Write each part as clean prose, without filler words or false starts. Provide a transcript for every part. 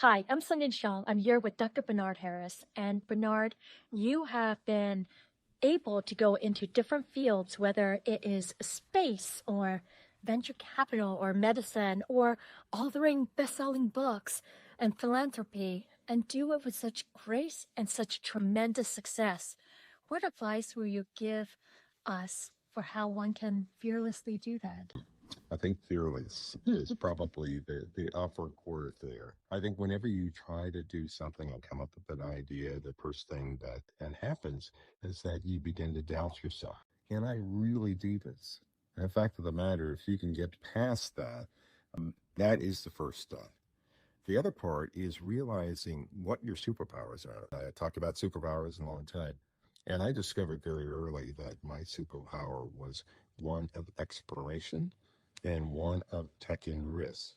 Hi, I'm Sanyin Siang. I'm here with Dr. Bernard Harris. And Bernard, you have been able to go into different fields, whether it is space or venture capital or medicine or authoring best-selling books and philanthropy, and do it with such grace and such tremendous success. What advice will you give us for how one can fearlessly do that? I think fearless is probably the upper word there. I think whenever you try to do something or come up with an idea, the first thing that happens is that you begin to doubt yourself. Can I really do this? And the fact of the matter, if you can get past that, that is the first step. The other part is realizing what your superpowers are. I talked about superpowers a long time. And I discovered very early that my superpower was one of exploration and one of tech and risk.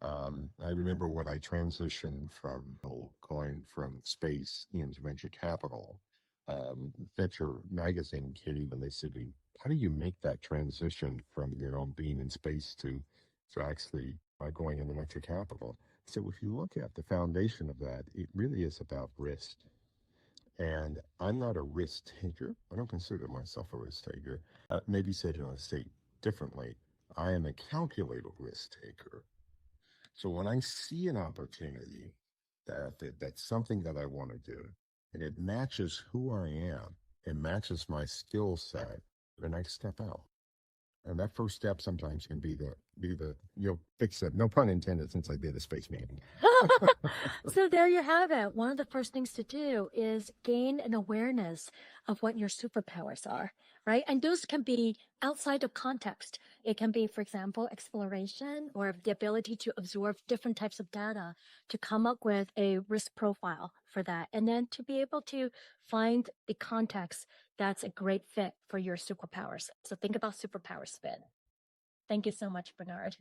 I remember when I transitioned from going from space into venture capital. Venture magazine came and they said, "How do you make that transition from being in space to actually going into venture capital?" So if you look at the foundation of that, it really is about risk. And I'm not a risk taker. I don't consider myself a risk taker. Maybe said in a state differently. I am a calculated risk taker. So when I see an opportunity that's something that I want to do, and it matches who I am, it matches my skill set, then I step out. And that first step sometimes can be the big step. No pun intended, since I did a space meeting. So there you have it. One of the first things to do is gain an awareness of what your superpowers are, right? And those can be outside of context. It can be, for example, exploration or the ability to absorb different types of data to come up with a risk profile for that. And then to be able to find the context that's a great fit for your superpowers. So think about superpower spin. Thank you so much, Bernard.